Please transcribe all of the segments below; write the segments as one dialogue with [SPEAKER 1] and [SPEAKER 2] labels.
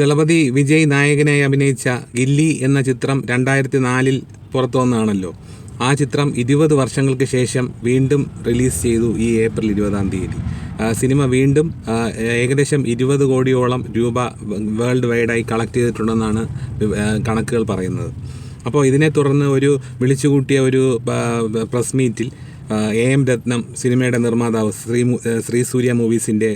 [SPEAKER 1] ദളപതി വിജയ് നായകനായി അഭിനയിച്ച ഗില്ലി എന്ന ചിത്രം 2004 പുറത്തു വന്നതാണല്ലോ. ആ ചിത്രം 20 വർഷങ്ങൾക്ക് ശേഷം വീണ്ടും റിലീസ് ചെയ്തു ഈ ഏപ്രിൽ 20-ാം തീയതി. സിനിമ വീണ്ടും ഏകദേശം 20 കോടിയോളം രൂപ വേൾഡ് വൈഡായി കളക്ട് ചെയ്തിട്ടുണ്ടെന്നാണ് കണക്കുകൾ പറയുന്നത്. അപ്പോൾ ഇതിനെ തുടർന്ന് വിളിച്ചുകൂട്ടിയ ഒരു പ്രസ് മീറ്റിൽ AM രത്നം, സിനിമയുടെ നിർമ്മാതാവ് ശ്രീ സൂര്യ മൂവീസിൻ്റെ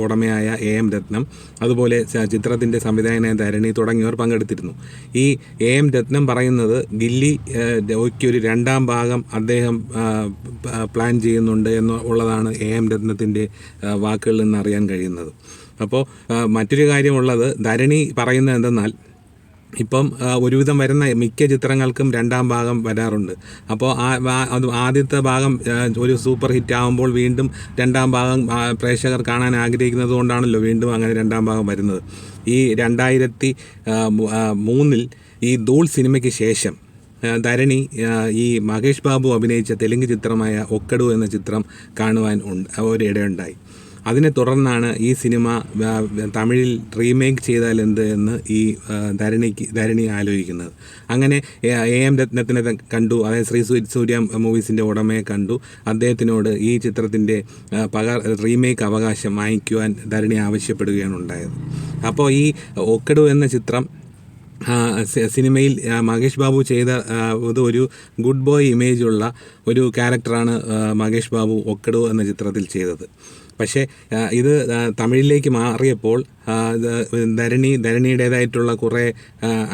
[SPEAKER 1] ഉടമയായ AM രത്നം, അതുപോലെ ചിത്രത്തിൻ്റെ സംവിധായകനായ ധരണി തുടങ്ങിയവർ പങ്കെടുത്തിരുന്നു. ഈ AM രത്നം പറയുന്നത് ഗില്ലിക്ക് രണ്ടാം ഭാഗം അദ്ദേഹം പ്ലാൻ ചെയ്യുന്നുണ്ട് എന്നുള്ളതാണ് AM രത്നത്തിൻ്റെ വാക്കുകളിൽ നിന്ന് അറിയാൻ കഴിയുന്നത്. അപ്പോൾ മറ്റൊരു കാര്യമുള്ളത്, ധരണി പറയുന്നത് എന്തെന്നാൽ, ഇപ്പം ഒരുവിധം വരുന്ന മിക്ക ചിത്രങ്ങൾക്കും രണ്ടാം ഭാഗം വരാറുണ്ട്. അപ്പോൾ ആദ്യത്തെ ഭാഗം ഒരു സൂപ്പർ ഹിറ്റ് ആകുമ്പോൾ വീണ്ടും രണ്ടാം ഭാഗം പ്രേക്ഷകർ കാണാൻ ആഗ്രഹിക്കുന്നത് കൊണ്ടാണല്ലോ വീണ്ടും അങ്ങനെ രണ്ടാം ഭാഗം വരുന്നത്. ഈ 2003 ഈ ധൂൾ സിനിമയ്ക്ക് ശേഷം ധരണി ഈ മഹേഷ് ബാബു അഭിനയിച്ച തെലുങ്ക് ചിത്രമായ ഒക്കടു എന്ന ചിത്രം കാണുവാൻ ഒരിടയുണ്ടായി. അതിനെ തുടർന്നാണ് ഈ സിനിമ തമിഴിൽ റീമേക്ക് ചെയ്താൽ എന്ത് എന്ന് ഈ ധരണി ആലോചിക്കുന്നത്. അങ്ങനെ AM രത്നത്തിനെ കണ്ടു, അതായത് ശ്രീ സൂര്യ മൂവീസിൻ്റെ ഉടമയെ കണ്ടു. അദ്ദേഹത്തിനോട് ഈ ചിത്രത്തിൻ്റെ റീമേക്ക് അവകാശം വാങ്ങിക്കുവാൻ ധരണി ആവശ്യപ്പെടുകയാണ് ഉണ്ടായത്. അപ്പോൾ ഈ ഒക്കടു എന്ന ചിത്രം സിനിമയിൽ മഹേഷ് ബാബു ചെയ്ത ഒരു ഗുഡ് ബോയ് ഇമേജുള്ള ഒരു ക്യാരക്ടറാണ് മഹേഷ് ബാബു ഒക്കടു എന്ന ചിത്രത്തിൽ ചെയ്തത്. പക്ഷേ ഇത് തമിഴിലേക്ക് മാറിയപ്പോൾ ധരണിയുടേതായിട്ടുള്ള കുറേ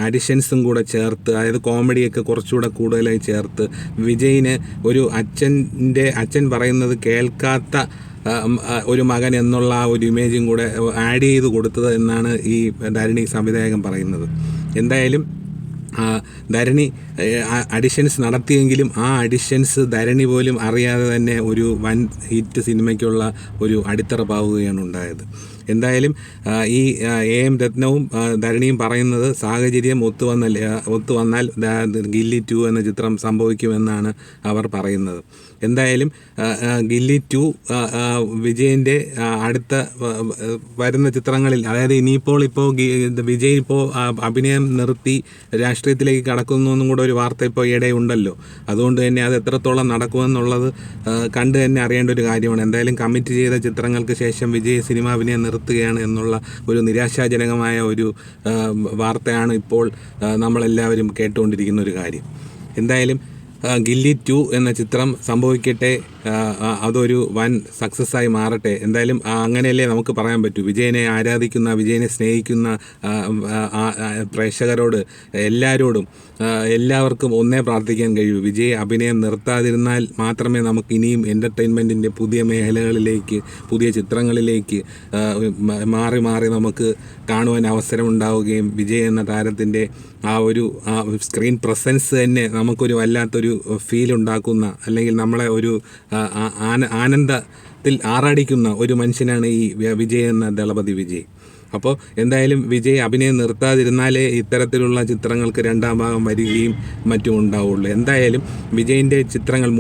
[SPEAKER 1] അഡിഷൻസും കൂടെ ചേർത്ത്, അതായത് കോമഡിയൊക്കെ കുറച്ചുകൂടെ കൂടുതലായി ചേർത്ത്, വിജയിന് അച്ഛൻ പറയുന്നത് കേൾക്കാത്ത ഒരു മകൻ എന്നുള്ള ഒരു ഇമേജും കൂടെ ആഡ് ചെയ്ത് കൊടുത്തത് എന്നാണ് ഈ ധരണി സംവിധായകൻ പറയുന്നത്. എന്തായാലും ധരണി അഡിഷൻസ് നടത്തിയെങ്കിലും ആ അഡിഷൻസ് ധരണി പോലും അറിയാതെ തന്നെ ഒരു വൻ ഹിറ്റ് സിനിമയ്ക്കുള്ള ഒരു അടിത്തറ പാവുകയാണ് ഉണ്ടായത്. എന്തായാലും ഈ AM രത്നവും ധരണിയും പറയുന്നത് സാഹചര്യം ഒത്തുവന്നാൽ ഗില്ലി 2 എന്ന ചിത്രം സംഭവിക്കുമെന്നാണ് അവർ പറയുന്നത്. എന്തായാലും ഗില്ലി 2 വിജയിൻ്റെ അടുത്ത വരുന്ന ചിത്രങ്ങളിൽ, അതായത് ഇപ്പോൾ വിജയ് അഭിനയം നിർത്തി രാഷ്ട്രീയത്തിലേക്ക് കടക്കുന്നു എന്നും കൂടെ ഒരു വാർത്ത ഇപ്പോൾ ഈയിടെ ഉണ്ടല്ലോ. അതുകൊണ്ട് തന്നെ അത് എത്രത്തോളം നടക്കുമെന്നുള്ളത് കണ്ട് തന്നെ അറിയേണ്ട ഒരു കാര്യമാണ്. എന്തായാലും കമ്മിറ്റ് ചെയ്ത ചിത്രങ്ങൾക്ക് ശേഷം വിജയ് സിനിമ അഭിനയം നിർത്തുകയാണ് എന്നുള്ള ഒരു നിരാശാജനകമായ ഒരു വാർത്തയാണ് ഇപ്പോൾ നമ്മളെല്ലാവരും കേട്ടുകൊണ്ടിരിക്കുന്ന ഒരു കാര്യം. എന്തായാലും ഗില്ലി 2 എന്ന ചിത്രം സംഭവിക്കട്ടെ, അതൊരു വൻ സക്സസ്സായി മാറട്ടെ. എന്തായാലും അങ്ങനെയല്ലേ നമുക്ക് പറയാൻ പറ്റൂ. വിജയനെ ആരാധിക്കുന്ന, വിജയനെ സ്നേഹിക്കുന്ന പ്രേക്ഷകരോട് എല്ലാവർക്കും ഒന്നേ പ്രാർത്ഥിക്കാൻ കഴിയൂ. വിജയ് അഭിനയം നിർത്താതിരുന്നാൽ മാത്രമേ നമുക്ക് ഇനിയും എൻ്റർടൈൻമെൻറ്റിൻ്റെ പുതിയ മേഖലകളിലേക്ക്, പുതിയ ചിത്രങ്ങളിലേക്ക് മാറി നമുക്ക് കാണുവാൻ അവസരമുണ്ടാവുകയും വിജയ് എന്ന താരത്തിൻ്റെ സ്ക്രീൻ പ്രസൻസ് തന്നെ നമുക്കൊരു വല്ലാത്തൊരു ഫീൽ ഉണ്ടാക്കുന്ന, അല്ലെങ്കിൽ നമ്മളെ ഒരു ആനന്ദത്തിൽ ആറാടിക്കുന്ന ഒരു മനുഷ്യനാണ് ഈ വിജയ് എന്ന ദളപതി വിജയ്. അപ്പോൾ എന്തായാലും വിജയ് അഭിനയം നിർത്താതിരുന്നാലേ ഇത്തരത്തിലുള്ള ചിത്രങ്ങൾക്ക് രണ്ടാം ഭാഗം വരികയും മറ്റും ഉണ്ടാവുള്ളൂ. എന്തായാലും വിജയിൻ്റെ ചിത്രങ്ങൾ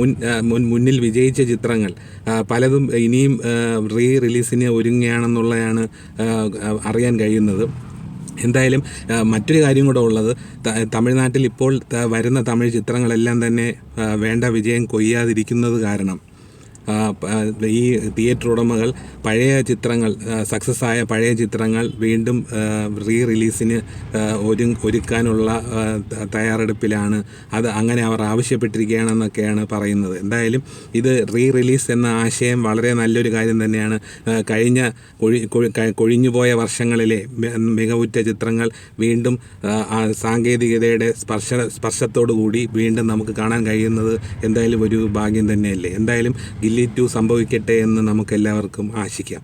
[SPEAKER 1] മുന്നിൽ വിജയിച്ച ചിത്രങ്ങൾ പലതും ഇനിയും റിലീസിന് ഒരുങ്ങുകയാണെന്നുള്ളതാണ് അറിയാൻ കഴിയുന്നത്. എന്തായാലും മറ്റൊരു കാര്യം കൂടെ ഉള്ളത്, തമിഴ്നാട്ടിൽ ഇപ്പോൾ വരുന്ന തമിഴ് ചിത്രങ്ങളെല്ലാം തന്നെ വേണ്ട വിജയം കൊയ്യാതിരിക്കുന്നത് കാരണം ഈ തിയേറ്റർ ഉടമകൾ പഴയ ചിത്രങ്ങൾ, സക്സസ്സായ പഴയ ചിത്രങ്ങൾ വീണ്ടും റിലീസിന് ഒരുക്കാനുള്ള തയ്യാറെടുപ്പിലാണ്. അങ്ങനെ അവർ ആവശ്യപ്പെട്ടിരിക്കുകയാണെന്നൊക്കെയാണ് പറയുന്നത്. എന്തായാലും ഇത് റിലീസ് എന്ന ആശയം വളരെ നല്ലൊരു കാര്യം തന്നെയാണ്. കൊഴിഞ്ഞുപോയ വർഷങ്ങളിലെ മികവുറ്റ ചിത്രങ്ങൾ വീണ്ടും സാങ്കേതികതയുടെ സ്പർശത്തോടുകൂടി വീണ്ടും നമുക്ക് കാണാൻ കഴിയുന്നത് എന്തായാലും ഒരു ഭാഗ്യം തന്നെയല്ലേ. എന്തായാലും ഗില്ലി 2 സംഭവിക്കട്ടെ എന്ന് നമുക്കെല്ലാവർക്കും ആശിക്കാം.